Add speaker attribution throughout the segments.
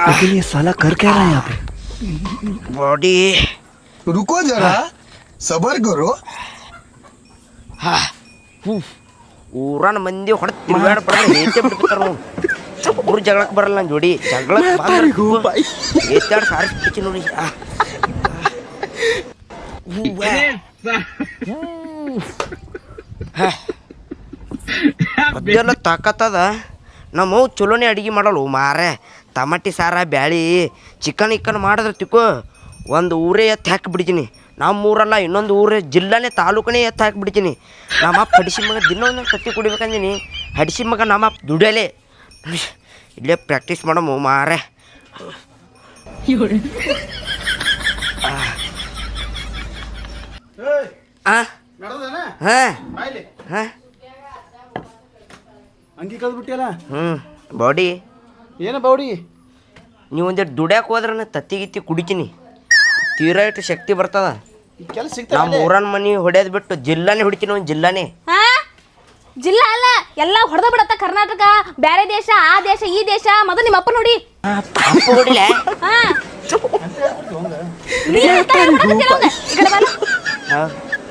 Speaker 1: लेकिन ये साला कर क्या रहा है यहाँ पे?
Speaker 2: बॉडी
Speaker 3: रुको जरा सबर करो
Speaker 2: ಊರನ ಮಂದಿ ಹೊಡೆದು ತಿರುಗಾಡ ಬರೋದು ಹೇತೆ ಬಿಡ್ತಾರ ಊರು ಜಗಳಕ್ಕೆ ಬರಲ್ಲ ನನ್ನ ಜೋಡಿ ಜಗಳಕ್ಕೆ ಏತಾಡು ಸಾರಿ ಪಿಚ್ಚಿ ನೋಡಿ ಅದೆಲ್ಲ ತಾಕತ್ತದ ನಮ್ಮವು ಚಲೋನೇ ಅಡುಗೆ ಮಾಡಲ್ಲ ಮಾರೆ ಟಮಾಟಿ ಸಾರ ಬ್ಯಾಳಿ ಚಿಕನ್ ಇಕ್ಕನ್ ಮಾಡಿದ್ರೆ ತಿಕ್ಕೋ ಒಂದು ಊರೇ ಎತ್ತು ಹಾಕಿಬಿಡ್ತೀನಿ ನಮ್ಮ ಊರಲ್ಲ ಇನ್ನೊಂದು ಊರೇ ಜಿಲ್ಲಾನೇ ತಾಲೂಕನೇ ಎತ್ತು ಹಾಕಿಬಿಡ್ತೀನಿ ನಮ್ಮಪ್ಪ ಹಡಿಸಿ ಮಗ ದಿನ ಒಂದೊಂದು ಕತ್ತಿ ಕುಡಿಬೇಕಂದಿನಿ ಹಡಿಸಿ ಮಗ ನಮ್ಮಪ್ಪ ದುಡಿಯಲೇ ಇಲ್ಲೇ ಪ್ರಾಕ್ಟೀಸ್ ಮಾಡಮ್ಮ ಮಾರೆ ಹಾಂ
Speaker 1: ಅಂಗಿ ಕಳ್ದ್ಬಿಟ್ಟಿಯಲ್ಲ.
Speaker 2: ಬಾಡಿ
Speaker 1: ಏನು ಬಾಡಿ?
Speaker 2: ನೀವು ಒಂದೇ ದುಡ್ಯಾಕೆ ಹೋದ್ರೆ ತತ್ತಿಗಿತ್ತಿ ಕುಡಿತೀನಿ ತೀರಾ ಇಟ್ಟು ಶಕ್ತಿ ಬರ್ತದ.
Speaker 1: ಕೆಲಸ ಸಿಗ್ತದೆ.
Speaker 2: ನಮ್ಮ ಊರನ್ ಮನಿ ಹೊಡೆಯೋದು ಬಿಟ್ಟು ಜಿಲ್ಲಾನೇ ಹೊಡಿತೀನಿ ಒಂದು ಜಿಲ್ಲಾನೇ.
Speaker 4: ಜಿಲ್ಲಾ ಅಲ್ಲ ಎಲ್ಲ ಹೊಡೆದ ಬಿಡತ್ತ ಕರ್ನಾಟಕ ಬ್ಯಾರೆ ದೇಶ ಆ ದೇಶ ಈ ದೇಶ ಮೊದಲು ನಿಮ್ಮ ಅಪ್ಪ ನೋಡಿ
Speaker 2: ಅಪ್ಪ ಹೊಡಿಲ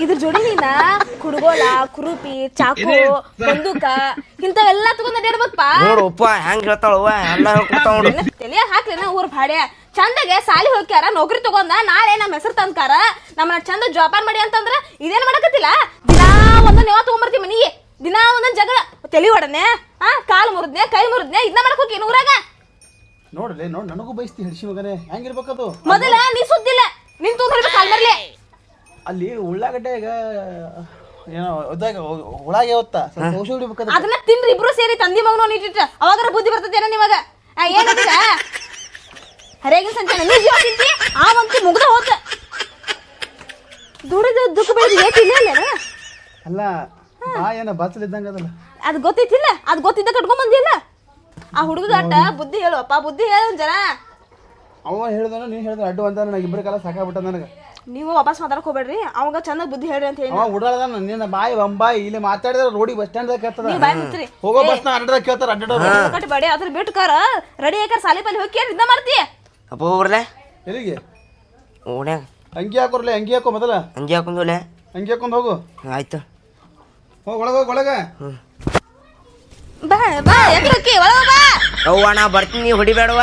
Speaker 4: ಇದ್ರ ಜೋಡಿ ನೀನ ಕುಡುಗೋಲ ಕುರುಪಿ ಚಾಕು ಬಂದೂಕ ಇಂಥವೆಲ್ಲ ತಗೊಂಡ್ ಅಡ್ಯಾಡ್ಬೇಕಪ್ಪ.
Speaker 2: ನೋಡಪ್ಪ ಹೆಂಗ್ ಹೇಳ್ತಾಳವ್ವ ಎಲ್ಲ ಹೇಳ್ಕೊತಾವ ನೋಡು.
Speaker 4: ತಲಿಯಾಗ ಹಾಕ್ಲಿನ ಊರ್ ಭಾಡ್ಯ ಚಂದಗೆ ಸಾಲಿ ಹೋಗ್ಯಾರ ನೌಕರಿ ತಗೊಂಡ ನಾಳೆ ನಮ್ಮ ಹೆಸರು ತಂದ್ಕಾರ ನಮ್ಮನ್ನ ಚಂದ ಜೋಪಾನ್ ಮಾಡಿ ಅಂತಂದ್ರ ಇದೇನ್ ಮಾಡಕತ್ತಿಲ್ಲ ದಿನಾ ಒಂದೊಂದ್ ಯಾವ ತಗೊಂಡ್ಬರ್ತೀವಿ ಮನಿಗೆ ದಿನಾ ಒಂದೊಂದ್ ಜಗಳ ತಲಿ ಹೊಡನೆ ಕಾಲು ಮುರಿದ್ನೆ ಕೈ ಮುರಿದ್ನೆ ಇದನ್ನ ಮಾಡಕ್ ಹೋಗಿ ಊರಾಗ
Speaker 1: ನೋಡ್ರಿ ನೋಡ್ ನನಗೂ ಬಯಸ್ತಿ ಹಿಡಿಸಿ ಮಗನೇ ಹೆಂಗಿರ್ಬೇಕದು.
Speaker 4: ಮೊದಲ ನೀ ಸುದ್ದಿಲ್ಲ ನಿನ್ ತಗೊಂಡ್ಬರ್ಬೇಕು ಅಲ್ಮರ್ಲಿ
Speaker 1: ಅಲ್ಲಿ ಉಳ್ಳಾಗಡ್ಡೆ ಈಗ ಏನೋ ಒದ್ದಾಗ ಒಳಗೆ ಹೊತ್ತ ಔಷಧಿ ಹೊಡಿಬೇಕಾದ್ರೆ
Speaker 4: ಅದನ್ನ ತಿನ್ರಿ ಇಬ್ರು ಸೇರಿ ತಂದಿ ಮಗನೋ ನೀಟಿಟ್ಟ ಅವಾಗಾರ ಬುದ್ಧಿ ಬರ್ತದೇನ ನಿಮಗ ಏನಂತೀರ ಹರೇಗಿನ ಸಂಚಾನ ನೀ ಜೀವ ತಿಂತಿ ಆ ಮಂತಿ ಮುಗ್ದ ಹೋತ ದುಡಿದ ದುಃಖ ಬೆಳೆದು ಏಟಿಲ್ಲ
Speaker 1: ಅಲ್ಲ ಬಾ ಏನ ಬಾಚಲಿದ್ದಂಗ ಅದಲ್ಲ
Speaker 4: ಅದು ಗೊತ್ತಿತ್ತಿಲ್ಲ ಅದು ಗೊತ್ತಿದ್ದ ಕಟ್ಕೊಂಡ್ ಬಂದಿಲ್ಲ ಆ ಹುಡುಗದ ಅಟ್ಟ ಬುದ್ಧಿ ಹೇಳುವಪ್ಪ ಬುದ್ಧಿ ಹೇಳ ಜನ
Speaker 1: ಅವ ಹೇಳ್ದಾನ ನೀ ಹೇಳ್ದ ಅಡ್ಡು ಅಂತ ನನಗೆ ಇಬ್ಬರ ಕಾಲ ಸಾಕಾಗ್ಬಿಟ್ಟ ನನಗೆ.
Speaker 4: ನೀವು ವಾಪಸ್ ಮಾತಾಡಕ್ ಹೋಗ್ಬೇಡ್ರಿ ಅವಾಗ ಚಂದ ಬುದ್ಧಿ ಹೇಳ್ರಿ ಅಂತ ಹೇಳಿ
Speaker 1: ಅವ ಉಡಾಳದಾನ ನಿನ್ನ ಬಾಯಿ ಬಂಬಾಯಿ ಇಲ್ಲಿ ಮಾತಾಡಿದ್ರೆ ರೋಡಿ ಬಸ್ ಸ್ಟ್ಯಾಂಡ್ ಕೇಳ್ತದ
Speaker 4: ನೀವು ಬಾಯ್ ಮುಚ್ಚ್ರಿ
Speaker 1: ಹೋಗೋ ಬಸ್ನ ಅಡ್ಡದಾಗ ಕೇಳ್ತಾರ ಅಡ್ಡಾಡ
Speaker 4: ಕಟ್ ಬೇಡಿ ಅದ್ರ ಬಿಟ್ಟು ಕರ ರೆಡಿ ಆಕಾರ ಸಾಲಿ ಪಾಲಿ ಹೋಗಿ ಇದ್ದ ಮಾಡ್ತೀಯ
Speaker 2: ಅಪ್ಪ ಹೋಗ್ರಲೆ
Speaker 1: ಎಲ್ಲಿಗೆ
Speaker 2: ಓಣ್ಯಾಗ
Speaker 1: ಅಂಗಿ ಹಾಕೋರ್ಲೆ ಅಂಗಿ ಹಾಕೋ ಮೊದಲ
Speaker 2: ಹಂಗೆ ಹಾಕೊಂಡ್ಲೆ
Speaker 1: ಅಂಗಿ ಹಾಕೊಂಡು ಹೋಗು
Speaker 2: ಆಯ್ತು
Speaker 1: ಹೋಗಿ ಒಳಗೆ ಹೋಗಿ ಒಳಗೆ
Speaker 4: ಬಾ ಬಾ ಎದ್ರಕ್ಕಿ ಒಳಗ ಬಾ
Speaker 2: ಅವ್ವ ನಾ ಬರ್ತೀನಿ ಹೊಡಿಬೇಡವ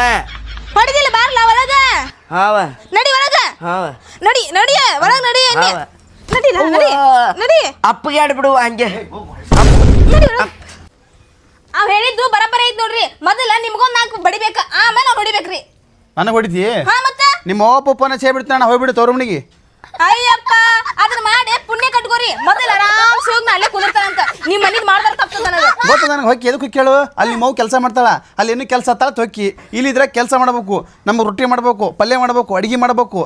Speaker 4: ಹೊಡಿದಿಲ್ಲ ಬಾರ್ಲ ಒಳಗ
Speaker 2: ಹಾವ
Speaker 4: ನಡಿ ಒಳಗ
Speaker 2: ಹಾವ
Speaker 4: ನಡಿ ನಡಿ ಒಳಗ ನಡಿ ನಡಿ ನಡಿ ನಡಿ
Speaker 2: ಅಪ್ಪಗೆ ಆಡ್ಬಿಡುವ ಹಂಗೆ
Speaker 4: ಅವ್ ಹೇಳಿದ್ದು ಬರಬರ ಐತ್ ನೋಡ್ರಿ ಮೊದಲ ನಿಮ್ಗೊಂದ್ ನಾಲ್ಕು ಬಡಿಬೇಕ ಆಮೇಲೆ ನಾವ್ ಹೊಡಿಬೇಕ್ರಿ.
Speaker 1: ನನಗೆ ಹೊಡಿತಿ
Speaker 4: ಹಾ ಮತ್ತೆ
Speaker 1: ನಿಮ್ಮ ಅವ್ವ ಪಪ್ಪನ ಸೇಬಿಡ್ತಾನ ಹೋಗ್ಬಿಡು ತವ್ರ ಮನಿಗೆ.
Speaker 4: ಅಯ್ಯಪ್ಪ ಅದನ್ನ ಮಾಡಿ ಪುಣ್ಯ ಕಟ್ಕೋರಿ ಮೊದಲ ಆರಾಮ್ ಹೋಗಿ ನಾ ಅಲ್ಲೇ ಕುದಿರ್ತಾನಂತ ನಿಮ್ ಮನಿದ್ ಮಾಡ್ದಾರ ತಪ್ಪ ನನಗೆ
Speaker 1: ಗೊತ್ತ ನನಗೆ ಹೋಗಿ ಎದಕ್ಕೆ ಕೇಳು ಅಲ್ಲಿ ಮಗು ಕೆಲಸ ಮಾಡ್ತಾಳ ಅಲ್ಲಿ ಏನು ಕೆಲಸ ಹತ್ತಾಳ ತೊಕ್ಕಿ ಇಲ್ಲಿದ್ರೆ ಕೆಲಸ ಮಾಡಬೇಕು ನಮಗೆ ರೊಟ್ಟಿ ಮಾಡಬೇಕು ಪಲ್ಯ ಮಾಡಬೇಕು ಅಡುಗೆ ಮಾಡಬೇಕು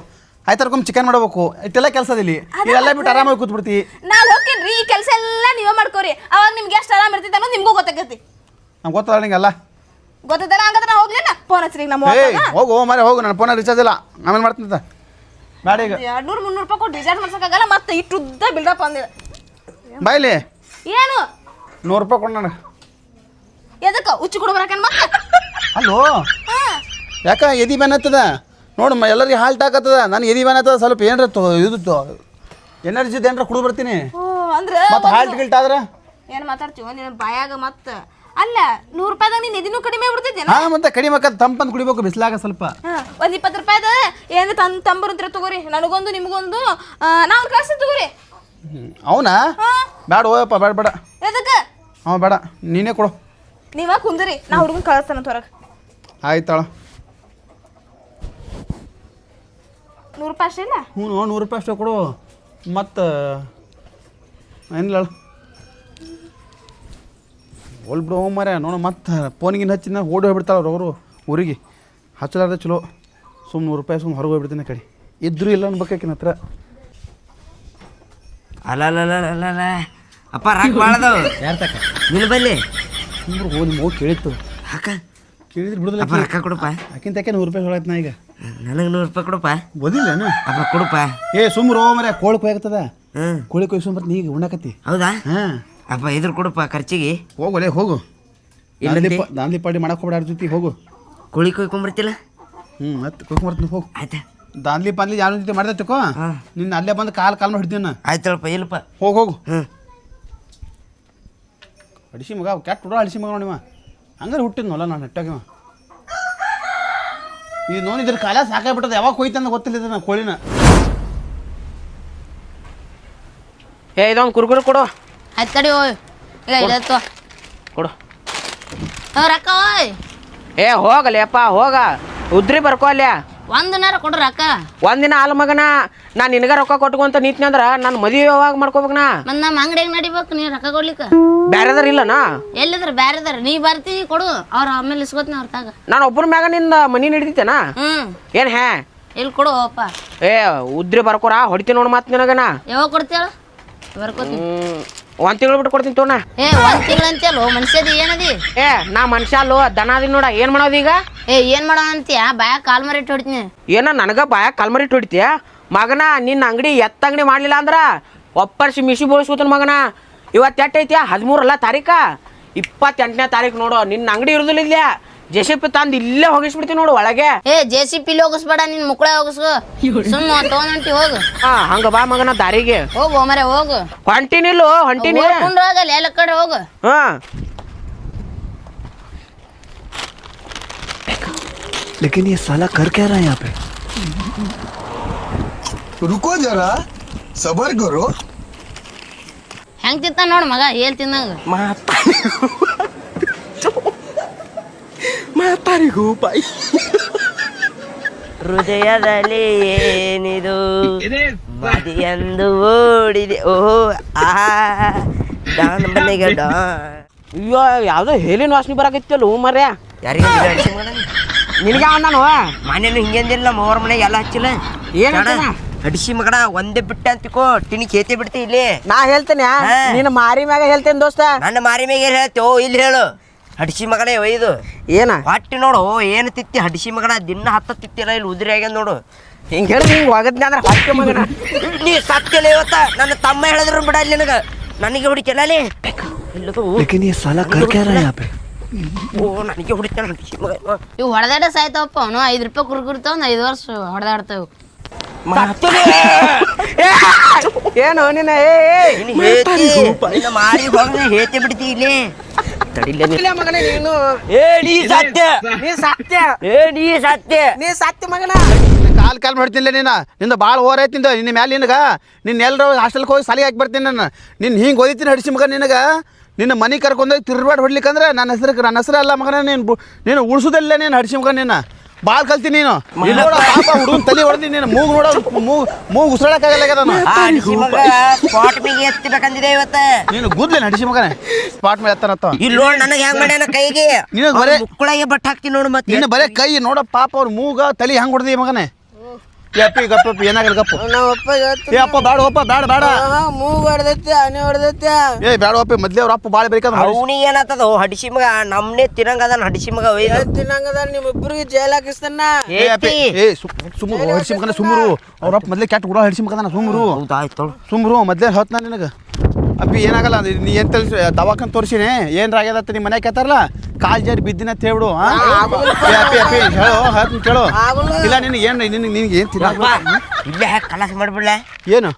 Speaker 1: ಆಯ್ತರ್ಕೊಮ್ಮೆ ಚಿಕನ್ ಮಾಡಬೇಕು ಇಷ್ಟೆಲ್ಲ ಕೆಲಸ ಇಲ್ಲಿ ಇದೆಲ್ಲ ಬಿಟ್ಟು ಆರಾಮಾಗಿ ಕೂತ್ಬಿಡ್ತಿ.
Speaker 4: ನಾನ್ ಹೋಗ್ತೇನ್ರಿ ಈ ಕೆಲಸ ಎಲ್ಲ ನೀವೇ ಮಾಡ್ಕೋರಿ ಅವಾಗ ನಿಮ್ಗೆ ಎಷ್ಟು ಆರಾಮ್ ಇರ್ತೈತೆ ಅನ್ನೋದು ನಿಮ್ಗೂ ಗೊತ್ತಾಗೈತಿ.
Speaker 1: ನಂಗೆ ಗೊತ್ತದ ನಿಂಗೆಲ್ಲ
Speaker 4: ಗೊತ್ತದಲ್ಲ ಹಂಗಂದ್ರೆ ನಾ ಹೋಗ್ಲಿಲ್ಲ ಫೋನ್ ಹಚ್ರಿ ನಮ್ಮ
Speaker 1: ಹೋಗು ಮರೆ ಹೋಗು ನನ್ನ ಫೋನ ರಿಚಾರ್ಜ್ ಇಲ್ಲ ಆಮೇಲೆ ಮಾಡ್ತೀನಿ ಬೇಡ ಈಗ
Speaker 4: 200-300 ರೂಪಾಯಿ ಕೊಟ್ಟು ರಿಚಾರ್ಜ್ ಮಾಡ್ಸಕ್ಕಾಗಲ್ಲ ಮತ್ತೆ ಇಟ್ಟು ಉದ್ದ ಬಿಲ್ಡಪ್ ಅಂದಿದೆ
Speaker 1: ಬಾಯ್ಲಿ
Speaker 4: ಏನು
Speaker 1: 100 ರೂಪಾಯಿ ಕೊಡು ನನಗೆ.
Speaker 4: ಎದಕ್ಕೆ ಉಚ್ಚು ಕೊಡು ಬರಕನ್ ಮತ್ತೆ
Speaker 1: ಅಲ್ಲೋ ಯಾಕ ಎದಿ ಬ್ಯಾನ್ ಹತ್ತದ ನೋಡು ಎಲ್ಲರಿಗೆ ಹಾಲ್ಟ್ ಹಾಕತ್ತದ ನಾನು ಎದಿ ಬ್ಯಾನ್ ಹತ್ತದ ಸ್ವಲ್ಪ ಏನ್ರ ಇದು ಎನರ್ಜಿದ ಏನ್ರ ಕುಡಿದು ಬರ್ತೀನಿ
Speaker 4: ಅಂದ್ರೆ
Speaker 1: ಮತ್ತೆ ಹಾಲ್ಟ್ ಗಿಲ್ಟ್ ಆದ್ರೆ
Speaker 4: ಏನು ಮಾತಾಡ್ತೀವ ನೀನು ಬಾಯಾಗ ಮತ್ತೆ ಅಲ್ಲ 100 ರೂಪಾಯಿದಾಗ ನೀನು ಎದಿನೂ ಕಡಿಮೆ ಬಿಡ್ತೈತಿ
Speaker 1: ಹಾ ಮತ್ತೆ ಕಡಿಮೆ ಆಕತ್ ತಂಪಂದು ಕುಡಿಬೇಕು ಬಿಸ್ಲಾಗ ಸ್ವಲ್ಪ
Speaker 4: ಒಂದು 20 ರೂಪಾಯಿದ ಏನು ತಂಬರುಂತ್ರ ತಗೋರಿ ನನಗೊಂದು ನಿಮಗೊಂದು ನಾವು ಕಳ್ಸಿ ತಗೋರಿ.
Speaker 1: ಅವನಾ ಬೇಡ ಹೋಯಪ್ಪ ಬೇಡ ಬೇಡ
Speaker 4: ಎದಕ್ಕೆ
Speaker 1: ಅವ ಬೇಡ ನೀನೇ ಕೊಡು
Speaker 4: ನೀವ ಕುಂದ್ರಿ ನಾ ಹುಡುಗನ್ ಕಳಿಸ್ತಾನಂತ ಹೊರಗೆ.
Speaker 1: ಆಯ್ತಾಳ
Speaker 4: 100 ರೂಪಾಯಿ ಅಷ್ಟೇ ಇಲ್ಲ
Speaker 1: ಹ್ಞೂ 100 ರೂಪಾಯಿ ಅಷ್ಟೇ ಕೊಡು ಮತ್ತು ಏನಿಲ್ಲ ಹೋಲ್ ಬಿಡು ಮರ ನೋಡು ಮತ್ತೆ ಫೋನಿಗಿನ ಹಚ್ಚಿನ ಓಡಿ ಹೋಗ್ಬಿಡ್ತಾಳೆ ಅವರು ಊರಿಗೆ ಹಚ್ಚಲಾರ್ದೆ ಚಲೋ ಸುಮ್ಮನೆ 100 ರೂಪಾಯಿ ಸುಮ್ಮನೆ ಹೊರಗೆ ಹೋಗ್ಬಿಡ್ತೀನಿ ಕಡೆ ಇದ್ರೂ ಇಲ್ಲ ಅನ್ಬೇಕಾಕಿನ ಹತ್ರ.
Speaker 2: ಅಲ್ಲ ಅಪ್ಪ ರಾಕ್ ಬಾಳದವು
Speaker 1: ಯಾರು ತಕ್ಕ
Speaker 2: ನಿನ್ನ ಬಲ್ಲಿ
Speaker 1: ಸುಮ್ಮನೆ ಹೋಗಿ ನಿಮ್ಮ ಹೋಗಿ ಕೇಳಿತ್ತು
Speaker 2: ಹಾಕ
Speaker 1: ಕೇಳಿದ್ರೆ ಬಿಡುದಿಲ್ಲ
Speaker 2: ಅಪ್ಪ ರೊಕ್ಕ ಕೊಡಪ್ಪ.
Speaker 1: ಆಕಿಂತ ಯಾಕೆ 100 ರೂಪಾಯಿ ಹೇಳತ್ ನಾ ಈಗ
Speaker 2: ನನಗೆ 100 ರೂಪಾಯಿ ಕೊಡಪ್ಪ.
Speaker 1: ಓದಿಲ್ಲೇನು
Speaker 2: ಅಪ್ಪ ಕೊಡಪ್ಪ.
Speaker 1: ಸುಮ್ಮರು ಮರ ಕೋಳಿ ಕೊಯ್ಯಾಗತ್ತದ
Speaker 2: ಹ್ಞೂ
Speaker 1: ಕೋಳಿ ಕೊಯ್ಸೊಂಬರ್ತ ನೀ ಈಗ ಉಣ್ಣಾಕತ್ತಿ
Speaker 2: ಹೌದಾ
Speaker 1: ಹಾಂ
Speaker 2: ಅಪ್ಪ ಇದ್ರ ಕೊಡಪ್ಪ ಖರ್ಚಿಗೆ.
Speaker 1: ಹೋಗೋಲೆ ಹೋಗು
Speaker 2: ಇಲ್ಲಂತೆ?
Speaker 1: ದಾಂಧಿ ಪಾಡಿ ಮಾಡಕ್ಕೆ ಹೋಗ್ಬೇಡ ಅವ್ರ ಜೊತೆ ಹೋಗು
Speaker 2: ಕೋಳಿ ಕೊಯ್ಕೊಂಬರ್ತಿಲ್ಲ?
Speaker 1: ಮತ್ತೆ ಕೊಯ್ಕೊಂಬರ್ತೀನಿ ಹೋಗು
Speaker 2: ಆಯ್ತಾ
Speaker 1: ದಾಂದ್ಲಿ ಪಾನ್ಲಿ ಯಾರ ಜೊತೆ ಮಾಡ್ದೈತಿಕೋ ನಿನ್ನ ಅಲ್ಲೇ ಬಂದು ಕಾಲು ಹಿಡ್ತೀನಿ
Speaker 2: ಆಯ್ತಳಪ್ಪ. ಇಲ್ಲಪ್ಪ
Speaker 1: ಹೋಗು
Speaker 2: ಹ್ಞೂ
Speaker 1: ಅಡಿಸಿ ಮಗ ಕೆಟ್ಟ ಹುಡುಗ ಅಡಿಸಿ ಮಗ ನೋಡಿವ ಹಂಗಾರೆ ಹುಟ್ಟಿದ್ನಲ್ಲ ನಾನು ನೆಟ್ಟಾಗ ಈ ನೋನ್ ಇದ್ರ ಕಾಲ ಸಾಕಾಗ್ಬಿಟ್ಟದ ಯಾವಾಗ ಹೋಯ್ತಂದ ಗೊತ್ತಿಲ್ಲ ನಾನು ಕೋಳಿನ
Speaker 5: ಇದೊಂದು ಕುರ್ಕುರು ಕೊಡು
Speaker 6: ಆಯ್ತು ತಡಿ ಓಯ್ ಈಗ ಇಡತ್ತು
Speaker 5: ಕೊಡು.
Speaker 6: ರೊಕ್ಕ ಓಯ್
Speaker 5: ಹೋಗಲೇಪ್ಪ ಹೋಗ ಉದ್ರಿ ಬರ್ಕೋ ಅಲ್ಯ.
Speaker 6: ಒಂದಿನಾರ ಕೊಡು ರೊಕ್ಕ.
Speaker 5: ಒಂದಿನ ಹಾಲು ಮಗನ ನಾನು ನಿನಗ ರೊಕ್ಕ ಕೊಟ್ಕೊಂತ ನಿಂತ್ನಿ ಅಂದ್ರ ನಾನು ಮದುವೆ ಯಾವಾಗ ಮಾಡ್ಕೋಬೇಕನಾ?
Speaker 6: ಮತ್ತು ನಮ್ಮ ಅಂಗಡಿಯಾಗ ನಡಿಬೇಕು ನೀ ರೊಕ್ಕ ಕೊಡ್ಲಿಕ್ಕೆ.
Speaker 5: ಬ್ಯಾರೆದಾರ ಇಲ್ಲನಾ?
Speaker 6: ಎಲ್ಲಿದ್ರ ಬ್ಯಾರೆದಾರ ನೀ ಬರ್ತಿ ಕೊಡು ಅವ್ರ ಆಮೇಲೆ ಇಸ್ಕೋತೀನಿ ಅವ್ರ ತಾಗ.
Speaker 5: ನಾನು ಒಬ್ಬರ ಮ್ಯಾಗ ನಿಂದ ಮನಿ ನಡಿತೇನಾ? ಏನು ಹೇ
Speaker 6: ಇಲ್ಲಿ ಕೊಡು ಅಪ್ಪ.
Speaker 5: ಉದ್ರಿ ಬರ್ಕೋರ ಹೊಡಿತೀನಿ ನೋಡು ಮಾತು ನಿನಗನ.
Speaker 6: ಯಾವಾಗ ಕೊಡ್ತೀಳ? ಬರ್ಕೋತೀನಿ.
Speaker 5: 1 ತಿಂಗಳು ಬಿಟ್ಟು ಕೊಡ್ತೀನಿ ತೋಣ.
Speaker 6: 1 ತಿಂಗಳು ಅಂತೇಳು ಮನುಷ್ಯದಿ ಏನದಿ?
Speaker 5: ನಾ ಮನುಷ್ಯ ಅಲ್ಲೋ ದನ ಅದಿ ನೋಡ. ಏನು ಮಾಡೋದು ಈಗ?
Speaker 6: ಏನು ಮಾಡೋಣ ಅಂತೀಯ? ಬಾಯ ಕಾಲ್ ಮರಿಟ್ಟು ಹೊಡಿತೀನಿ.
Speaker 5: ಏನ ನನಗ ಬಾಯ ಕಲ್ಮರಿಟ್ಟು ಹೊಡಿತೀಯ ಮಗನ? ನಿನ್ನ ಅಂಗಡಿ ಅಂಗಡಿ ಮಾಡಲಿಲ್ಲ ಅಂದ್ರ ಒಪ್ಪರ್ಸಿ ಮಿಶಿ ಬೋಳಿಸ್ಕೊತಾನ ಮಗನ. ಇವತ್ತು ಎಟ್ಟೈತಿ? 13 ತಾರೀಕ 28ನೇ ತಾರೀಕು ನೋಡು. ನಿನ್ನ ಅಂಗಡಿ ಇರೋದಿಲ್ಲ ಇಲ್ಲೇ JCP ತಂದು ಇಲ್ಲೇ ಹೋಗಿಸ್ಬಿಡ್ತೀನಿ ನೋಡು ಒಳಗೆ.
Speaker 6: JCP ಹೋಗಿಸ್ಬೇಡ ನಿನ್ ಮುಕ್ಕಳೆ ಹೋಗಿಸ್ಕೊ. ಸುಮ್ಮ ತಗೊಂಡಂಟಿ ಹೋಗು.
Speaker 5: ಹಂಗ ಬಾ ಮಗನ ದಾರಿಗೆ
Speaker 6: ಹೋಗು ಮರೆ ಹೋಗು.
Speaker 5: ಹೊಂಟಿನಿಲ್ಲು ಹೊಂಟಿನಿ.
Speaker 6: ಹೋಗಲ್ಲ ಎಲ್ಲ ಕಡೆ ಹೋಗು.
Speaker 3: लेकिन ये साला कर क्या रहा है यहाँ पे? रुको जरा सबर करो.
Speaker 6: ಹೆಂಗ್ ತಿಂತ ನೋಡ್ ಮಗ ಏಲ್ ತಿನ್ನಂಗ.
Speaker 5: ಮಾತಾರಿಗೂ ಬಾಯಿ
Speaker 2: ಹೃದಯದಲ್ಲಿ ಏನಿದು ಮದಿಯಂದು ಓಡಿದೆ ಓಹೋ ಆ ಡಾನ್ ಮನೆಗೆ
Speaker 5: ಅಯ್ಯೋ ಯಾವ್ದೋ ಹೇಲಿನ ವಾಸನೆ ಬರಾಕೈತಲ್ಲ ಮರ್ಯ.
Speaker 2: ಯಾರಿಗೆ
Speaker 5: ನಿನಗೆ ನಾನು
Speaker 2: ಮನೇನು ಹಿಂಗೇಂದಿಲ್ಲ ಮೂವರ ಮನೆಗೆ ಎಲ್ಲ ಹಚ್ಚಿಲ್ಲ.
Speaker 5: ಏನ
Speaker 2: ಅಡಿಸಿ ಮಗನ ಒಂದೇ ಬಿಟ್ಟೆ ಅಂತಿಕೋ ಟಿನಿ ಕೇತಿ ಬಿಡ್ತಿ ಇಲ್ಲಿ.
Speaker 5: ನಾ ಹೇಳ್ತೇನೆ ನಿನ್ನ ಮಾರಿ ಮ್ಯಾಗ ಹೇಳ್ತೇನೆ ದೋಸ್ತ.
Speaker 2: ನನ್ನ ಮಾರಿ ಮ್ಯಾಗ ಹೇಳ್ತೇವೋ ಇಲ್ಲಿ ಹೇಳು. ಹಡಿಸಿ ಮಗನೇ ಒಯ್ದು
Speaker 5: ಏನ
Speaker 2: ಹೊಟ್ಟಿ ನೋಡು ಏನು ತಿತ್ತಿ ಹಡಿಸಿ ಮಗನ ದಿನ 10 ತಿತ್ತಿಲ್ಲ ಇಲ್ಲಿ ಉದುರಿ ಆಗ್ಯಾನ ನೋಡು.
Speaker 5: ಹಿಂಗೆ ಹೇಳಿ ಹಿಂಗೆ ಹೋಗದ್ನಿ ಅಂದ್ರೆ ಹೊಟ್ಟೆ ಮಗನ.
Speaker 2: ನೀ ಸತ್ತಿಲ್ಲ ಇವತ್ತ ನನ್ನ ತಮ್ಮ ಹೇಳಿದ್ರು ಬಿಡ ಅಲ್ಲಿ ನನಗೆ ನನಗೆ ಹೊಡಿತಿಲ್ಲ ಅಲ್ಲಿ ಇಲ್ಲದು.
Speaker 3: लेकिन ये साला कर क्या रहा है यहाँ पे?
Speaker 2: ಓ ನನಗೆ ಹೊಡಿತಾನ ಹಡಿಸಿ ಮಗ.
Speaker 6: ಇವು ಹೊಡೆದಾಡ ಸಾಯ್ತಾವಪ್ಪ ಅವನು. 5 ರೂಪಾಯಿ ಕುರ್ಕುರ್ತಾವ 5 ವರ್ಷ ಹೊಡೆದಾಡ್ತಾವ.
Speaker 5: ಏನು ನಿನ್ನ
Speaker 2: ನಿನ್ನ ಮಾರಿ ಹೋಗಿ ಹೇತಿ ಬಿಡ್ತಿ ಇಲ್ಲಿ ತಡಿಲ್ಲ
Speaker 5: ಮಗನೇ ನೀನು.
Speaker 2: ನೀ ಸತ್ಯ
Speaker 5: ನೀ ಸತ್ಯ
Speaker 2: ನೀ ಸತ್ಯ
Speaker 5: ನೀ ಸತ್ಯ ಮಗನ.
Speaker 1: ಕಾಲ್ ಮಾಡ್ತಿಲ್ಲ ನಿಂದ ಭಾಳ ಓವರ್ ಐತಿ ನಿನ್ನ ಮ್ಯಾಲೆ ನಿನಗೆ ನಿನ್ನ ಎಲ್ಲರೂ ಹಾಸ್ಟೆಲ್ಗೆ ಹೋಗಿ ಸಾಲಿಗೆ ಹಾಕಿ ಬರ್ತೀನಿ ನಾನು. ನಿನ್ನ ಹಿಂಗೆ ಓದಿತೀನಿ ಹಡಿಸಿ ಮಗ ನಿನಗೆ ನಿನ್ನ ಮನೆ ಕರ್ಕೊಂಡೋಗಿ ತಿರ್ಬಾಡ್ ಹೊಡ್ಲಿಕ್ಕಂದ್ರೆ ನನ್ನ ಹೆಸರು ಅಲ್ಲ ಮಗನ. ನೀನು ಉಳಿಸೋದಿಲ್ಲ ನೀನು ಹಡಿಸಿ ಮಗ. ನೀನು ಭಾಳ ಕಲ್ತೀನಿ ನೀನು. ಹುಡುಗನ ತಲೆ ಹೊಡೆದಿ ನೀನು ಮೂಗು ನೋಡೋ ಮೂಗು ಉಸಿರಾಡಕ್ಕಾಗಲ್ಲ
Speaker 2: ಸ್ಪಾಟ್ ಮೇಲೆ ಎತ್ತಬೇಕಂದಿದೆ ಇವತ್ತ.
Speaker 1: ನೀನು ಗುದ್ಲೇನು ಹಡಿಸಿ ಮಗನೇ ಸ್ಪಾಟ್ ಮೇಲೆ ಎತ್ತಾನತ್ತ.
Speaker 2: ಇಲ್ಲಿ ನೋಡ್ ನನಗೆ ಹೆಂಗ್ ಮಾಡ್ಯಾನ ಕೈಗೆ
Speaker 1: ನಿನಗೆ ಬರೇ
Speaker 2: ಮುಕ್ಕಳಾಗೆ ಬಟ್ ಹಾಕ್ತೀನಿ ನೋಡು. ಮತ್ತೆ
Speaker 1: ನಿನ್ನ ಬರೇ ಕೈ ನೋಡ ಪಾಪ ಅವ್ರ ಮೂಗ ತಲೆ ಹೆಂಗೆ ಹೊಡೆದಿ ಮಗನೇ. ಯಪ್ಪಿ ಗಪ್ಪ ಏನಾಗಲ್ಲ ಗಪ್ಪು. ಏ ಅಪ್ಪ ಬೇಡ ಒಪ್ಪ ಬೇಡ
Speaker 5: ಮೂಗು ಹೊಡೆದೈತಿ ಆನೆ ಹೊಡೆದೈತಿ.
Speaker 1: ಏ ಬೇಡ ಒಪ್ಪಿ ಮೊದ್ಲೇ ಅವ್ರ ಅಪ್ಪ ಭಾಳ ಬೇಕಾದ
Speaker 2: ಅವನಿಗೆ ಏನಾಗ್ತದ ಹಡಿಸಿ ಮಗ ನಮ್ನೆ ತಿನ್ನಂಗದ ಹಡಿಸಿ ಮಗ ಒಯ್ದು
Speaker 5: ತಿನ್ನಂಗದ ನಿಮ್ಮಿಬ್ಬರಿಗೆ ಜೈಲ್ ಹಾಕಿಸ್ತಾನ.
Speaker 1: ಏ ಸುಮ್ಮರು ಹಡಿಸಿ ಮಗನ ಸುಮ್ಮರು. ಅವ್ರ ಅಪ್ಪ ಮೊದ್ಲೇ ಕೆಟ್ಟ ಹುಡುಗ ಹಡಿಸಿ ಮಗನ ಸುಮ್ಮರು.
Speaker 2: ಹೌದಾಯ್ತು
Speaker 1: ಸುಮ್ಮರು ಮೊದ್ಲೇ ಹೇಳ್ತ ನಿನಗೆ ಅಪ್ಪಿ ಏನಾಗಲ್ಲ. ನೀ ಏನು ತಲ್ಸಿ ದವಾಖಾನೆ ತೋರಿಸಿನಿ ಏನ್ರ ಆಗ್ಯದತ್ತ ನಿಮ್ಮ ಮನೆ ಕೇಳ್ತಾರಲ್ಲ ಕಾಲ್ ಜಾರಿ ಬಿದ್ದಿನ ಅಂತ ಹೇಳ್ಬಿಡು. ಅಪ್ಪಿ ಅಪ್ಪಿ ಹೇಳು ಹೇಳ್ತೀನಿ ಕೇಳು. ಇಲ್ಲ ನಿನಗೆ ಏನು ನಿನಗೆ ಏನು ತಿನ್ನ
Speaker 2: ಇಲ್ಲೇ ಹ್ಯಾಕ್ ಕಲಾಸ ಮಾಡ್ಬಿಡ್ಲ
Speaker 1: ಏನು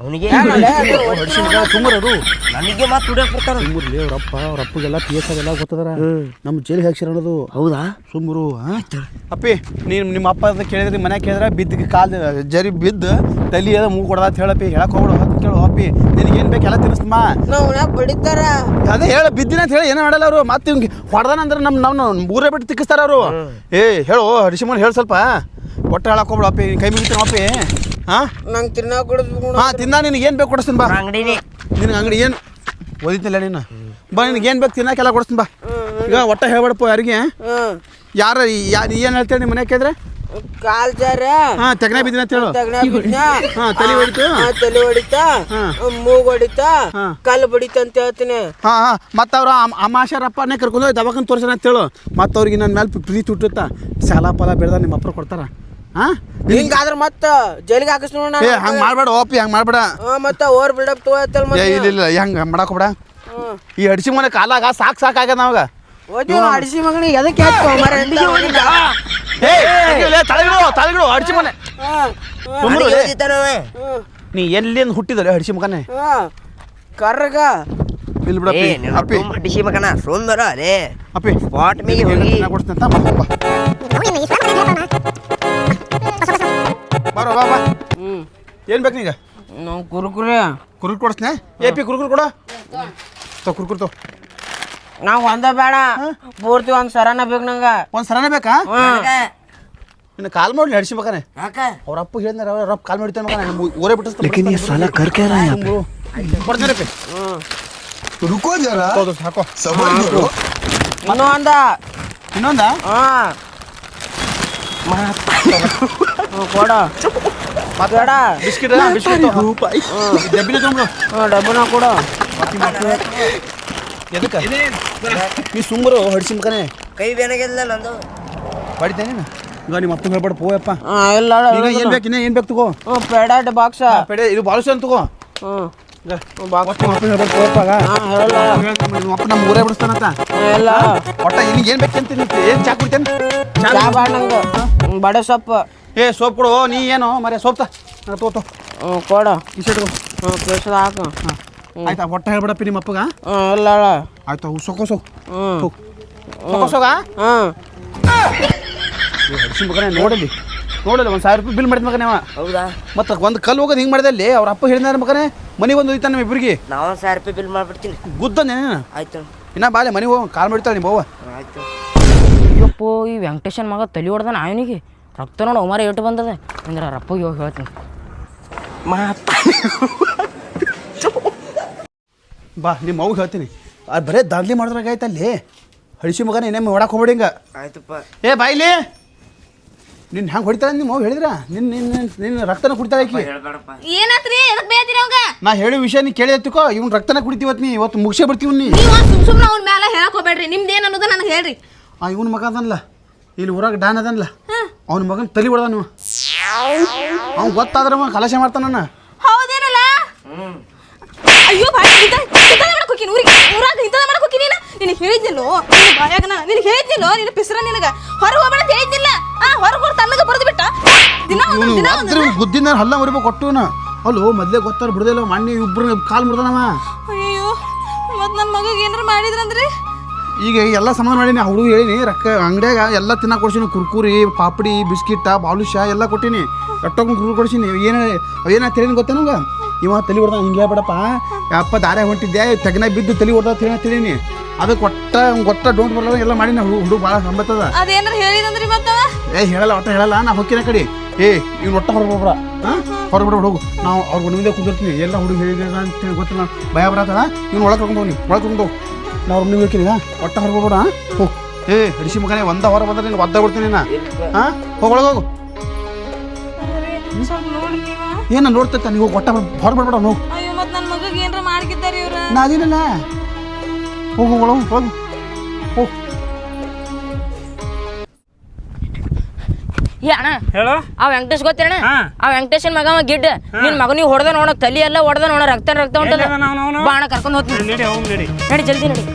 Speaker 2: ಅವನಿಗೆ
Speaker 1: ಹಡಿಸಿ ಮಗ ಸುಮ್ಮರು.
Speaker 2: ನನಗೆ ಮತ್ತೆ ಹುಡುಗ ಕೊಡ್ತಾರ
Speaker 1: ಸುಮ್ಮರ್ಲಿ ಅವ್ರ ಅಪ್ಪಗೆಲ್ಲ PS ಎಲ್ಲ ಗೊತ್ತದಾರ ನಮ್ಮ ಜೈಲಿಗೆ ಹಾಕ್ಸಿರ ಅನ್ನೋದು.
Speaker 2: ಹೌದಾ
Speaker 1: ಸುಮ್ಮರು ಅಪ್ಪಿ ನಿಮ್ಮ ಅಪ್ಪ ಅಂತ ಕೇಳಿದ್ರಿ ಮನ್ಯಾಗ ಕೇಳಿದ್ರೆ ಬಿದ್ದು ಕಾಲು ಜರಿ ಬಿದ್ದು ತಲೆ ಅದ ಮೂಗು ಕೊಡದ ಅಂತ ಹೇಳಪ್ಪಿ ಹೇಳಕ್ ಹೋಗ್ಬಿಡು. ಅಂತ ಕೇಳು ಅಪ್ಪಿ ನಿನಗೆ ಏನು ಬೇಕು ಎಲ್ಲ ತಿನ್ನಿಸ್ತಮ್ಮ.
Speaker 5: ನಾವು ಬಡಿತಾರ
Speaker 1: ಅದೇ ಹೇಳ ಬಿದ್ದಿನ ಅಂತ ಹೇಳಿ ಏನೋ ಮಾಡಲ್ಲ ಅವರು. ಮತ್ತೆ ಹಿಂಗೆ ಹೊಡೆದಾನ ಅಂದ್ರೆ ನಮ್ಮ ಊರೇ ಬಿಟ್ಟು ತಿಕ್ಕಿಸ್ತಾರ ಅವರು. ಹೇಳು ಹಡಿಸಿಮನ್ ಹೇಳು ಸ್ವಲ್ಪ ಒಟ್ಟು ಹೇಳಕ್ ಹೋಗ್ಬಿಡು ಅಪ್ಪಿ. ಕೈ ಮುಗಿತೀನಿ ಅಪ್ಪಿ.
Speaker 5: ನಂಗೆ ತಿನ್ನ ಕೊಡಿಸ್ಬೇಕು.
Speaker 1: ತಿನ್ನ ನಿನಗೆ ಏನು ಬೇಕು ಕೊಡಿಸ್ತೀನಿ ಬಾ.
Speaker 2: ಅಂಗಡಿನೇ
Speaker 1: ನಿನಗೆ ಅಂಗಡಿ ಏನು ಓದಿತಿಲ್ಲ ನೀನು ಬಾ. ನಿನಗೆ ಏನು ಬೇಕು ತಿನ್ನಕ್ಕೆಲ್ಲ ಕೊಡಿಸ್ತೀನಿ ಬಾ. ಈಗ ಒಟ್ಟ ಹೇಳ್ಬೇಡಪ್ಪ ಯಾರಿಗೆ. ಯಾರು ಏನು ಹೇಳ್ತೇವೆ ನಿಮ್ಮ ಮನೆ ಕೇಳಿದ್ರೆ
Speaker 5: ಕಾಲ್ ಜಾರ
Speaker 1: ಹಾ ತೆಗ್ನ ಬಿದ್ದಿನ ಅಂತ ಹೇಳು. ಹಾ ತಲೆ ಹೊಡಿತು.
Speaker 5: ತಲೆ ಹೊಡಿತಾ ಮೂಗ್ ಹೊಡಿತಾ ಕಲ್ಲು ಬಡಿತ ಅಂತ ಹೇಳ್ತೀನಿ.
Speaker 1: ಹಾ ಹಾ ಮತ್ತ ಅವ್ರ ಅಮಾಶರಪ್ಪನೇ ಕರ್ಕೊಂಡು ದವಾಖಾನೆ ತೋರ್ಸಣ ಅಂತ ಹೇಳು. ಮತ್ತ ಅವ್ರಿಗೆ ನನ್ನ ಮೇಲೆ ಪ್ರೀತಿ ಹುಟ್ಟುತ್ತಾ ಸಾಲ ಪಾಲ ಬೆಳ್ದ ನಿಮ್ಮ ಅಪ್ಪರು ಕೊಡ್ತಾರ. ಹಾ
Speaker 5: ಹಿಂಗಾದ್ರ ಮತ್ತ ಜೈಲಿಗೆ ಹಾಕಿಸ್ ನೋಡ.
Speaker 1: ಏ ಹಂಗೆ ಮಾಡ್ಬೇಡ ಓಪಿ, ಹಂಗೆ ಮಾಡ್ಬೇಡ.
Speaker 5: ಮತ್ತ ಓವರ್ ಬಿಲ್ಡಪ್ ತಗೋತಲ್.
Speaker 1: ಏ ಇಲ್ಲ ಹಂಗೆ ಮಾಡಕ್ ಬಿಡ. ಈ ಅಡಿಸಿ ಮನೆ ಕಾಲಾಗ ಸಾಕಾಗ್ಯದ ನಾವಾಗ.
Speaker 5: ಅಡಿಸಿ ಮಗನಿಗೆ ಎದಕ್ಕೆ
Speaker 1: ತಲೆಗಳು ಅಡಿಸಿ ಮನೆ ನೀ ಎಲ್ಲಿಂದ ಹುಟ್ಟಿದಲ್ಲ ಅಡಿಸಿ ಮಗನೇ
Speaker 5: ಕರ್ರಗ
Speaker 1: ಇಲ್ಲಿ ಬಿಡಪ್ಪಿ. ಅಪ್ಪಿ
Speaker 2: ಡಿಸಿ ಮಗನ ಸುಂದರ ಅದೇ
Speaker 1: ಅಪ್ಪಿ
Speaker 2: ಸ್ಪಾಟ್ ಮೇಲೆ ಹೋಗಿ
Speaker 1: ಕೊಡ್ತೀನಿ ಅಂತ ಮಕ್ಕಪ್ಪ ಬರೋ ಬಾ. ಏನು ಬೇಕು ನೀಗ?
Speaker 5: ನಾವು ಕುರುಕುರಿ
Speaker 1: ಕುರುಕುರು ಕೊಡಿಸ್ನೆ. ಏ ಪಿ ಕುರುಕುರು ಕೊಡ ಕುರುಕುರು ತೋ.
Speaker 5: ನಾವು ಒಂದ ಬೇಡ ಪೂರ್ತಿ ಒಂದ್ ಸರನ ಬೇಕು ನಂಗ.
Speaker 1: ಒಂದು ಸರನೇ ಬೇಕಾ? ಇನ್ನು ಕಾಲ್ ಮಾಡಿ ಹಡಿಸಿ ಮಗನೇ. ಅವ್ರ ಅಪ್ಪ ಹೇಳಿದ್ರೆ ಅವ್ರ ಅಪ್ಪ ಕಾಲ್ ಮಾಡಿತಾನೆ ಮಗನ ಊರೇ ಬಿಟ್ಟು.
Speaker 3: लेकिन ये साला कर क्या रहा है यहाँ पे?
Speaker 1: ಕೊಡ್ತೀನಿ ಪಿ.
Speaker 3: रुको जरा
Speaker 1: ಹೌದು ಹಾಕೋ.
Speaker 3: सबर करो
Speaker 5: ಇನ್ನೂ ಒಂದ
Speaker 1: ಇನ್ನೊಂದ
Speaker 5: ಕೊಡ ಬೇಡ
Speaker 1: ಬಿಸ್ಕಿಟ್ ಡಬ್ಬಿನ ತೊಗೊಂಡು
Speaker 5: ಡಬ್ಬನ ಕೊಡ.
Speaker 1: ಎದಕ್ಕೆ ನೀ ಸುಮ್ಮರು ಹಡಿಸಿ ಮಗನೇ
Speaker 2: ಕೈ ಬೇನಾಗಿಲ್ಲ ನಂದು
Speaker 1: ಹೊಡಿತೇನೆ ನೀನು. ಈಗ ನಿಮ್ಮ ಅಪ್ಪ ಹೇಳ್ಬೇಡ ಪೋಯಪ್ಪ.
Speaker 5: ಇಲ್ಲ
Speaker 1: ಏನು ಬೇಕು ಇನ್ನೇ ಏನು ಬೇಕು ತಗೋ.
Speaker 5: ಪೆಡಾಟ್ ಬಾಕ್ಸ
Speaker 1: ಪೆಡೆ ಇದು ಬಾಳುಸ ಅಂತ ತಗೋ.
Speaker 5: ಬಾಕ್ಸ್
Speaker 1: ನಿಮ್ಮ ಅಪ್ಪ ಹೇಳ್ಬೇಡ ಪೋಯಪ್ಪಾಗ. ನಿಮ್ಮ ಅಪ್ಪ ನಮ್ಮ ಊರೇ ಬಿಡಿಸ್ತಾನಂತ.
Speaker 5: ಇಲ್ಲ
Speaker 1: ಒಟ್ಟ ನಿನಗೆ ಏನು ಬೇಕಂತ ಏನು ಚಾ ಕುಡಿತೇನೆ?
Speaker 5: ಚಾ ಬಾಡ ನಂಗೆ ಬಡೆ ಸೊಪ್ಪು.
Speaker 1: ಏ ಸೋಪ್ ಕೊಡು. ನೀ ಏನು ಮರೆ ಸೋಪ್ ತೋ
Speaker 5: ಕೊಡ
Speaker 1: ಈ ಸೈಡ್
Speaker 5: ಕೇಸದ ಹಾಕು.
Speaker 1: ಆಯ್ತಾ ಒಟ್ಟ ಹೇಳ್ಬೇಡಪ್ಪಿ ನಿಮ್ಮ ಅಪ್ಪಗ.
Speaker 5: ಇಲ್ಲ
Speaker 1: ಆಯ್ತು ಸೊಕೋಸೋ ಸೊಕೋಸೋಗ ಹಡಿಸಿ ಮಗನೇ ನೋಡಲಿ ಒಂದು 1000 ರೂಪಾಯಿ ಬಿಲ್ ಮಾಡಿದ ಮಗನೇ ಅವ.
Speaker 2: ಹೌದಾ?
Speaker 1: ಮತ್ತೆ ಒಂದು ಕಲ್ಲು ಹೋಗೋದು ಹಿಂಗೆ ಮಾಡಿದೆ ಅಲ್ಲಿ. ಅವ್ರ ಅಪ್ಪ ಹೇಳಿದಾರ ಮಗನೇ ಮನೆಗೆ ಒಂದು ಹೋಯ್ತಾನೆ ನಮ್ಮ ಇಬ್ಬರಿಗೆ.
Speaker 2: ನಾವು 1000 ರೂಪಾಯಿ ಬಿಲ್ ಮಾಡ್ಬಿಡ್ತೀನಿ.
Speaker 1: ಗುದ್ದನೆ
Speaker 2: ಆಯ್ತು
Speaker 1: ಇನ್ನ ಬಾಲೆ ಮನೆಗೆ ಹೋಗಿ ಕಾಲ್ ಮಾಡ್ತಾಳೆ ನಿಮ್ಮ ಅವ್ವ.
Speaker 2: ಆಯ್ತು.
Speaker 7: ಅಯ್ಯಪ್ಪೋ ಈ ವೆಂಕಟೇಶನ್ ಮಗ ತಲೆ ಹೊಡ್ದಾನ ಅವನಿಗೆ ರಕ್ತ ನೋಡು ಒಮಾರ ಏಟು ಬಂದದ ಅಂದ್ರೆ ರಪ್ಪಗೆ ಹೋಗಿ ಹೇಳ್ತೀನಿ.
Speaker 1: ಬಾ ನಿಮ್ಮ ಅವ್ಗೆ ಹೇಳ್ತೀನಿ. ಅದು ಬರೇ ದಾಂಧಲಿ ಮಾಡಿದ್ರಾಗ ಆಯ್ತಲ್ಲಿ ಹಡಿಸಿ ಮಗನ ಏನೇನು ಮಾಡಕ್ಕೆ ಹೋಗ್ಬೇಡಿ ಹಿಂಗೆ.
Speaker 2: ಆಯ್ತಪ್ಪ.
Speaker 1: ಏ ಬಾಯ್ಲಿ ನಿನ್ನ ಹಂಗೆ ಹೊಡಿತಾಳೆ ನಿಮ್ಮ ಅವ್ರು ಹೇಳಿದ್ರ ನಿನ್ನ ರಕ್ತನ ಕುಡಿತಾಳೆ ಆಕಿ.
Speaker 2: ಹೇಳ್ಬೇಡಪ್ಪ.
Speaker 4: ಏನಾತ್ರಿ ಎದಕ್ ಬೇಯತ್ತೀರಿ ಅವಂಗ?
Speaker 1: ನಾ ಹೇಳಿ ವಿಷಯ ನೀ ಕೇಳಿ ಎತ್ತಿಕೋ. ಇವ್ನು ರಕ್ತನ ಕುಡಿತೀವತ್ ನೀ ಇವತ್ತು ಮುಗಿಸೇ ಬಿಡ್ತೀವಿ ನೀ.
Speaker 4: ನೀವು ಸುಮ್ ಅವ್ನ ಮೇಲೆ ಹೇಳಕ್ ಹೋಗ್ಬೇಡ್ರಿ. ನಿಮ್ದು ಏನು ಅನ್ನೋದು ನನಗೆ ಹೇಳ್ರಿ.
Speaker 1: ಇವನ ಮಗ ಅದನ್ಲ ಇಲ್ಲಿ ಊರಾಗ ಡಾನ್ ಅದನ್ಲ ಅವ್ನ ಮಗನ ತಲೆ ಹೊಡೆದ ನೀವು. ಅವ್ನು ಗೊತ್ತಾದ್ರೆ ಅವ ಕಲಶೆ ಮಾಡ್ತಾನ.
Speaker 4: ಹೌದೇನಲ್ಲ? ಅಯ್ಯೋ ಬಾಯ್ ಮಾಡಕ್ ಹೋಗಿ ಊರಾಗ ಇಂಥದ ಮಾಡಕ್ ಹೋಗಿ ನೀನು ಹೇಳಿದ್ದಿಲ್ಲೋ ಬಾಯಾಗ ನಿನಗೆ ಹೇಳಿದ್ದಿಲ್ಲೋ ನಿನ್ನ ಪಿಸ್ರ ನಿನಗ ಹೊರಗೆ ಹೋಗ್ಬೇಡ ಅಂತ ಹೇಳಿದ್ದಿಲ್ಲ. ಹೊರಗೆ ಹೋಗಿ ತನ್ನಗ ಬರೆದು ಬಿಟ್ಟ
Speaker 1: ಬುದ್ಧಿನ ಹಲ್ಲ ಮರಿಬೇಕು ಕೊಟ್ಟುನ. ಅಲ್ಲೋ ಮೊದಲೇ ಗೊತ್ತಾರ ಬಿಡದಿಲ್ಲ ಮಣ್ಣಿ ಇಬ್ರು ಕಾಲು ಮುಡ್ದಾನವ.
Speaker 4: ಅಯ್ಯೋ ಮತ್ತು ನನ್ನ ಮಗಗೆ ಏನಾರು ಮಾಡಿದ್ರಂದ್ರಿ
Speaker 1: ಈಗ ಎಲ್ಲ ಸಮಾಧಾನ ಮಾಡೀನಿ. ಹುಡುಗ ಹೇಳಿನಿ ರೊಕ್ಕ ಅಂಗಡಿಯಾಗ ಎಲ್ಲ ತಿನ್ನಕ್ಕೆ ಕೊಡ್ಸೀನಿ. ಕುರ್ಕುರಿ ಪಾಪಡಿ ಬಿಸ್ಕಿಟ್ ಬಾಲುಷ ಎಲ್ಲ ಕೊಟ್ಟೀನಿ. ಎಟ್ಟೋಗಿ ಕುರ್ಕುರಿ ಕೊಡ್ಸೀನಿ. ಅವೇನ ತಿಳಿನ ಗೊತ್ತೇನಂಗ ಇವ ತಲೆ ಹೊಡ್ದ ಹಿಂಗೆ ಹೇಳ್ಬೇಡಪ್ಪ ಯಪ್ಪ ದಾರ್ಯಾಗ ಹೊಂಟಿದ್ದೆ ತೆಗನ ಬಿದ್ದು ತಲೆ ಹೊಡ್ದ ತಿಳಿನಿ. ಅದಕ್ಕೆ ಒಟ್ಟ ಡೋಂಟ್ ಬರಲ್ಲ ಎಲ್ಲ ಮಾಡೀನಿ. ಹುಡುಗ ಭಾಳ ಸಂಬತ್ತದ.
Speaker 4: ಅದೇನಾರು ಹೇಳಿದಂದ್ರಿ ಮತ್ತ
Speaker 1: ಹೇಳಲ್ಲ ಒಟ್ಟ ಹೇಳಲ್ಲ. ನಾ ಹೊಕ್ಕಿನ ಕಡೆ ಇವ್ನು ಒಟ್ಟ ಹೊರಬಿಡ್ರ ಹೊರಬಿಡ ಹುಡುಗು. ನಾವು ಅವ್ರ ಮುಂದೆ ಕುಂದಿರ್ತೀನಿ. ಎಲ್ಲ ಹುಡುಗ ಹೇಳಿದ ಅಂತ ಗೊತ್ತಿಲ್ಲ ಭಯ ಬರತ್ತದ. ಇವ್ನು ಒಳಗೆ ಕರ್ಕೊಂಡು ಹೋಗಿ ಒಳಗೆ ಕರ್ಕೊಂಡು ಹೋಗಿ ನಾವು ನೀವು ಹೋಗ್ತೀನಿ ಒಟ್ಟ ಹೊರಬಿಡ. ಹೋಗಿ ಹಡಿಸಿ ಮಗನೇ ಒಂದ ಹೊರ ಬಂದ್ರೆ ನೀನು ಒದ್ದ ಬಿಡ್ತೀನಿ ನಾ. ಒಳಗೆ ಹೋಗು. ಏನ ನೋಡ್ತೈತ ನೀವು ಒಟ್ಟ ಹೊರಬಿಡ್ಬೇಡ ನೋವು.
Speaker 4: ಅಯ್ಯೋ ಮತ್ತು ನನ್ನ ಮಗಗೆ ಏನಾರ ಮಾಡ್ಕಿದ್ದಾರೆ ಇವ್ರು.
Speaker 1: ನಾ ಅದೇನಲ್ಲ ಹೋಗು ಒಳಗೆ ಹೋಗು ಹೋಗು.
Speaker 7: ಏ ಅಣ್ಣ ಹೇಳು ಆ ವೆಂಕಟೇಶ್ ಗೊತ್ತೇಣ? ಆ ವೆಂಕಟೇಶನ್ ಮಗ ಅವ ಗಿಡ್ಡ ನಿನ್ ಮಗ ನೀವು ಹೊಡೆದ ನೋಡ ತಲಿ ಎಲ್ಲ ಹೊಡೆದ ನೋಡ ರಕ್ತ ಉಂಟದ. ಬಾಣ ಕರ್ಕೊಂಡು ಹೋಗ್ತೀನಿ. ನಡಿ ಜಲ್ದಿ ನಡಿ.